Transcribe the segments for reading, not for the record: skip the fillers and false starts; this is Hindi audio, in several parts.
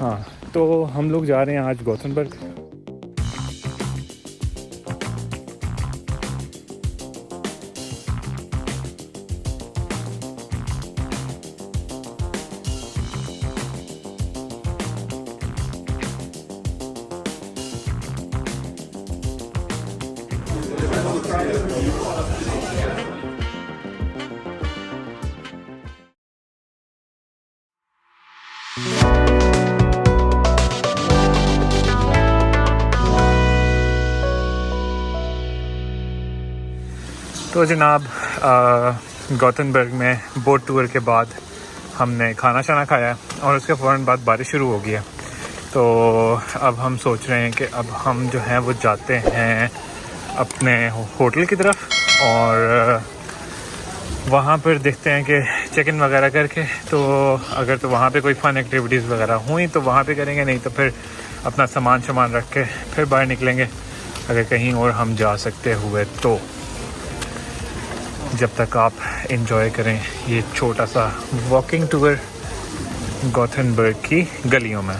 हाँ, तो हम लोग जा रहे हैं आज गॉथेनबर्ग। तो जनाब गॉथेनबर्ग में बोट टूर के बाद हमने खाना शाना खाया और उसके फ़ौरन बाद बारिश शुरू हो गई है। तो अब हम सोच रहे हैं कि अब हम जो हैं वो जाते हैं अपने होटल की तरफ और वहाँ पर देखते हैं कि चेक इन वगैरह करके तो अगर तो वहाँ पे कोई फ़न एक्टिविटीज़ वगैरह हुई तो वहाँ पे करेंगे, नहीं तो फिर अपना सामान रख के फिर बाहर निकलेंगे अगर कहीं और हम जा सकते हुए तो। जब तक आप एंजॉय करें ये छोटा सा वॉकिंग टूर गॉथेनबर्ग की गलियों में।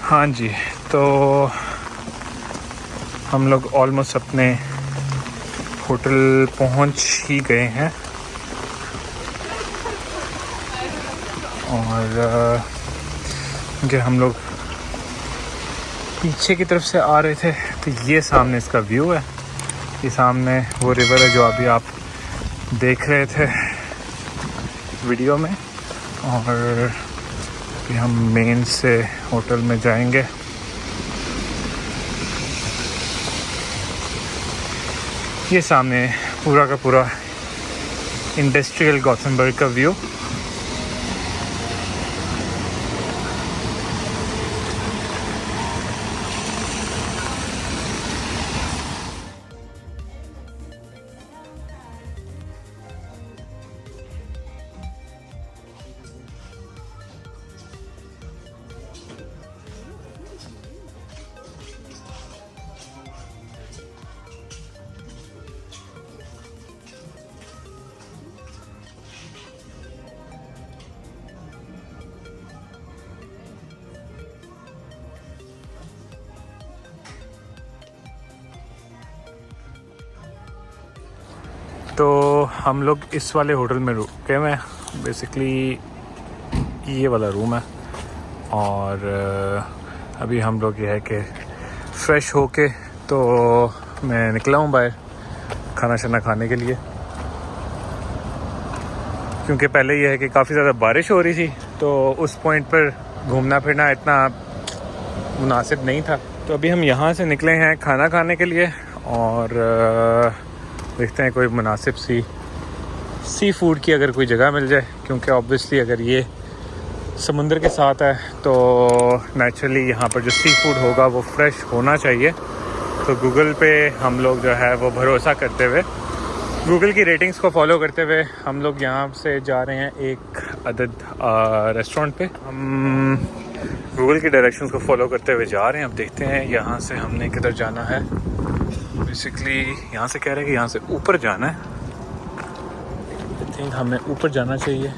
हाँ जी, तो हम लोग ऑलमोस्ट अपने होटल पहुंच ही गए हैं और जो हम लोग पीछे की तरफ से आ रहे थे तो ये सामने इसका व्यू है, ये सामने वो रिवर है जो अभी आप देख रहे थे वीडियो में। और फिर हम मेन से होटल में जाएंगे। ये सामने पूरा का पूरा इंडस्ट्रियल गॉथेनबर्ग का व्यू। तो हम लोग इस वाले होटल में रुके हुए हैं, बेसिकली ये वाला रूम है। और अभी हम लोग ये है कि फ्रेश होके तो मैं निकला हूँ बाहर खाना शाना खाने के लिए, क्योंकि पहले ये है कि काफ़ी ज़्यादा बारिश हो रही थी तो उस पॉइंट पर घूमना फिरना इतना मुनासिब नहीं था। तो अभी हम यहाँ से निकले हैं खाना खाने के लिए और देखते हैं कोई मुनासिब सी फूड की अगर कोई जगह मिल जाए, क्योंकि ऑब्वियसली अगर ये समुंदर के साथ है तो नेचुरली यहाँ पर जो सी फूड होगा वो फ्रेश होना चाहिए। तो गूगल पे हम लोग जो है वो भरोसा करते हुए, गूगल की रेटिंग्स को फॉलो करते हुए हम लोग यहाँ से जा रहे हैं एक अदद रेस्टोरेंट पे। हम गूगल की डायरेक्शंस को फॉलो करते हुए जा रहे हैं। अब देखते हैं यहाँ से हमने किधर जाना है। बेसिकली यहाँ से कह रहे हैं कि यहाँ से ऊपर जाना है। आई थिंक हमें ऊपर जाना चाहिए।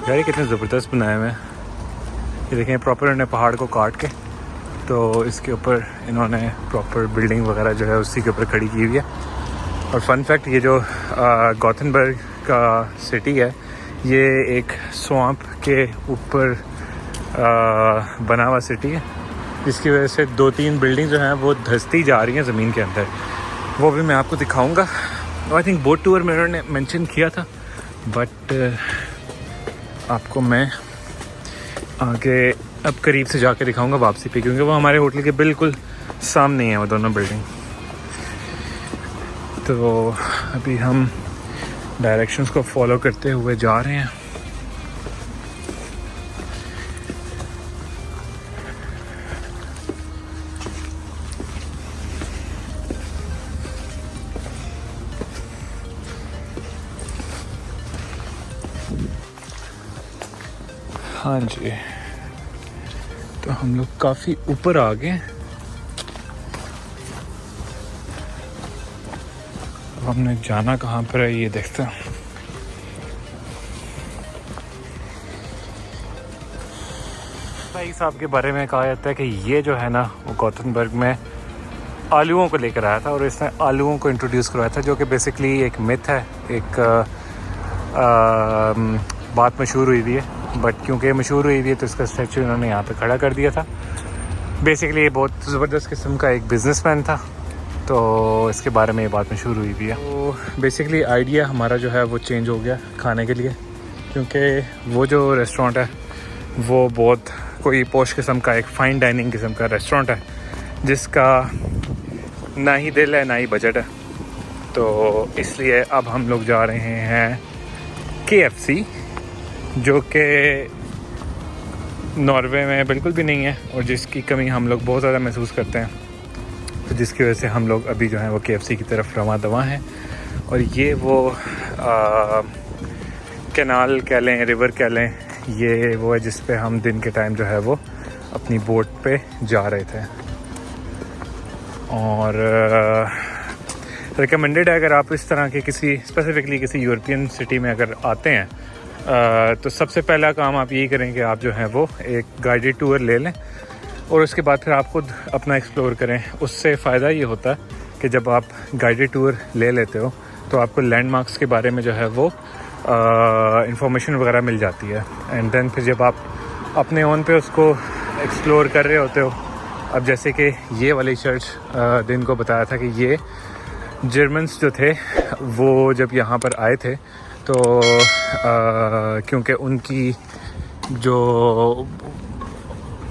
यार ये कितने ज़बरदस्त बनाए हुए हैं, ये देखें प्रॉपर इन्होंने पहाड़ को काट के तो इसके ऊपर इन्होंने प्रॉपर बिल्डिंग वगैरह जो है उसी के ऊपर खड़ी की हुई है। और फन फैक्ट, ये जो गॉथेनबर्ग का सिटी है ये एक स्वैम्प के ऊपर बना हुआ सिटी है, जिसकी वजह से 2-3 बिल्डिंग जो हैं वो धंसती जा रही हैं ज़मीन के अंदर। वो भी मैं आपको दिखाऊंगा। आई थिंक बोट टूर में उन्होंने मेंशन किया था, बट आपको मैं आगे अब करीब से जाके दिखाऊंगा वापसी पे, क्योंकि वो हमारे होटल के बिल्कुल सामने हैं वो दोनों बिल्डिंग। तो अभी हम डायरेक्शंस को फॉलो करते हुए जा रहे हैं। हाँ जी, तो हम लोग काफ़ी ऊपर आ गए। अब हमने जाना कहाँ पर है ये देखते हैं। भाई साहब के बारे में कहा जाता है कि ये जो है ना वो गॉथेनबर्ग में आलूओं को लेकर आया था और इसने आलूओं को इंट्रोड्यूस करवाया था, जो कि बेसिकली एक मिथ है, एक बात मशहूर हुई हुई है। बट क्योंकि मशहूर हुई हुई है तो इसका स्टैचू इन्होंने यहाँ पे खड़ा कर दिया था। बेसिकली ये बहुत ज़बरदस्त किस्म का एक बिजनेसमैन था, तो इसके बारे में ये बात मशहूर हुई हुई है। तो बेसिकली आइडिया हमारा जो है वो चेंज हो गया खाने के लिए, क्योंकि वो जो रेस्टोरेंट है वो बहुत कोई पोश किस्म का एक फ़ाइन डाइनिंग किस्म का रेस्टोरेंट है, जिसका ना ही दिल है ना ही बजट है। तो इसलिए अब हम लोग जा रहे हैं KFC, जो कि नॉर्वे में बिल्कुल भी नहीं है और जिसकी कमी हम लोग बहुत ज़्यादा महसूस करते हैं। तो जिसकी वजह से हम लोग अभी जो है वो KFC की तरफ रवां दवा हैं। और ये वो कैनाल कह लें, रिवर कह लें, ये वो है जिस पे हम दिन के टाइम जो है वो अपनी बोट पे जा रहे थे। और रिकमेंडेड है अगर आप इस तरह के किसी स्पेसिफिकली किसी यूरोपियन सिटी में अगर आते हैं तो सबसे पहला काम आप यही करें कि आप जो है वो एक गाइडेड टूर ले लें और उसके बाद फिर आप खुद अपना एक्सप्लोर करें। उससे फ़ायदा ये होता है कि जब आप गाइडेड टूर ले लेते हो तो आपको लैंडमार्क्स के बारे में जो है वो इंफॉर्मेशन वगैरह मिल जाती है। एंड देन फिर जब आप अपने ओन पे उसको एक्सप्लोर कर रहे होते हो, अब जैसे कि ये वाली चर्च दिन को बताया था कि ये जर्मन्स जो थे वो जब यहाँ पर आए थे तो क्योंकि उनकी जो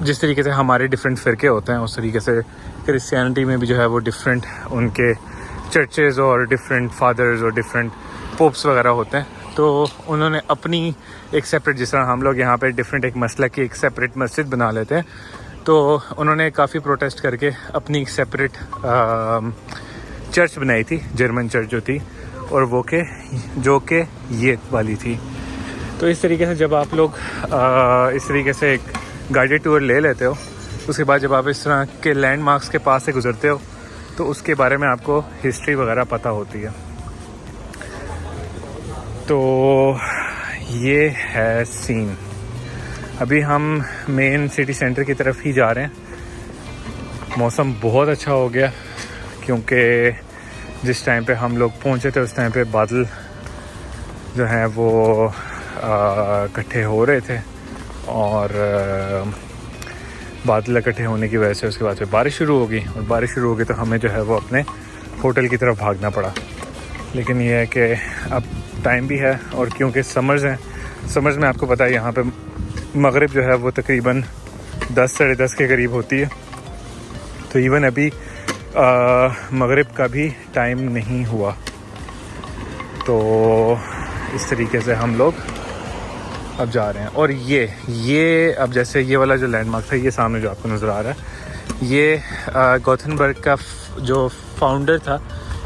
जिस तरीके से हमारे डिफरेंट फ़िरके होते हैं उस तरीके से क्रिश्चियनिटी में भी जो है वो डिफरेंट उनके चर्चेज़ और डिफरेंट फादर्स और डिफरेंट पोप्स वगैरह होते हैं। तो उन्होंने अपनी एक सेपरेट, जिस तरह हम लोग यहाँ पे डिफरेंट एक मसलक की एक सेपरेट मस्जिद बना लेते हैं, तो उन्होंने काफ़ी प्रोटेस्ट करके अपनी एक सेपरेट चर्च बनाई थी, जर्मन चर्च जो थी, और वो के जो कि ये वाली थी। तो इस तरीके से जब आप लोग इस तरीके से एक गाइडेड टूर ले लेते हो, उसके बाद जब आप इस तरह के लैंडमार्क्स के पास से गुजरते हो तो उसके बारे में आपको हिस्ट्री वगैरह पता होती है। तो ये है सीन। अभी हम मेन सिटी सेंटर की तरफ ही जा रहे हैं। मौसम बहुत अच्छा हो गया, क्योंकि जिस टाइम पे हम लोग पहुंचे थे उस टाइम पे बादल जो हैं वो इकट्ठे हो रहे थे और बादल इकट्ठे होने की वजह से उसके बाद फिर बारिश शुरू हो गई और बारिश शुरू हो गई तो हमें जो है वो अपने होटल की तरफ भागना पड़ा। लेकिन ये है कि अब टाइम भी है और क्योंकि समर्स हैं, समर्स में आपको पता है यहाँ पे मगरिब जो है वो तकरीबन 10 साढ़े 10 के करीब होती है। तो इवन अभी मगरिब का भी टाइम नहीं हुआ। तो इस तरीके से हम लोग अब जा रहे हैं। और ये अब जैसे ये वाला जो लैंडमार्क था, ये सामने जो आपको नज़र आ रहा है, ये गॉथेनबर्ग का जो फाउंडर था,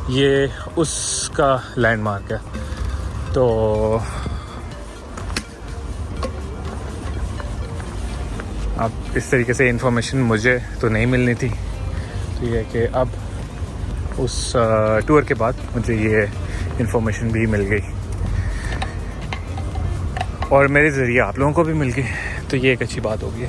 ये उसका लैंडमार्क है। तो अब इस तरीके से इंफॉर्मेशन मुझे तो नहीं मिलनी थी, तो ये है कि अब उस टूर के बाद मुझे ये इंफॉर्मेशन भी मिल गई और मेरे ज़रिए आप लोगों को भी मिल गई, तो ये एक अच्छी बात होगी।